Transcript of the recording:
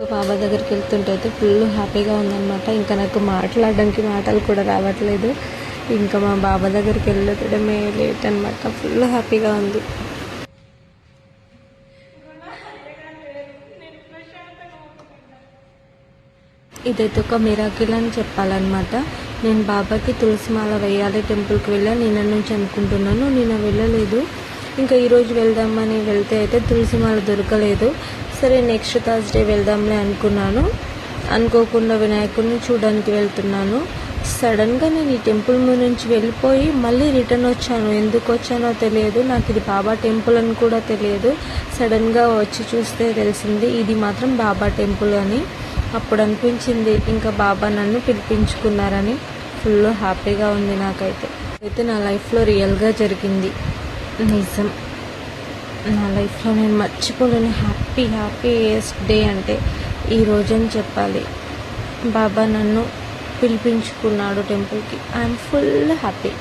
బాబా దగ్గరికి వెళ్తుంటే అయితే ఫుల్ హ్యాపీగా ఉందన్నమాట. ఇంకా నాకు మాట్లాడడానికి మాటలు కూడా రావట్లేదు. ఇంకా మా బాబా దగ్గరికి వెళ్ళడమే లేట్ అనమాట. ఫుల్ హ్యాపీగా ఉంది. ఇదైతే ఒక మిరాకిల్ అని చెప్పాలన్నమాట. నేను బాబాకి తులసి మాల వేయాలి టెంపుల్కి వెళ్ళాను నిన్న నుంచి అనుకుంటున్నాను. నిన్న వెళ్ళలేదు. ఇంకా ఈరోజు వెళ్దామని వెళ్తే అయితే తులసి మాల దొరకలేదు. సరే నెక్స్ట్ థర్స్డే వెళ్దాంలే అనుకున్నాను. అనుకోకుండా వినాయకుడిని చూడడానికి వెళ్తున్నాను. సడన్గా నేను ఈ టెంపుల్ నుంచి వెళ్ళిపోయి మళ్ళీ రిటర్న్ వచ్చాను. ఎందుకు వచ్చానో తెలియదు. నాకు ఇది బాబా టెంపుల్ అని కూడా తెలియదు. సడన్గా వచ్చి చూస్తే తెలిసింది ఇది మాత్రం బాబా టెంపుల్ అని. అప్పుడు అనిపించింది ఇంకా బాబా నన్ను పిలిపించుకున్నారని. ఫుల్ హ్యాపీగా ఉంది నాకైతే. అయితే నా లైఫ్లో రియల్గా జరిగింది, నిజం. నా లైఫ్లో నేను మర్చిపోలేని హ్యాపీయెస్ట్ డే అంటే ఈ రోజని చెప్పాలి. బాబా నన్ను పిలిపించుకున్నాడు టెంపుల్కి. I'm full happy.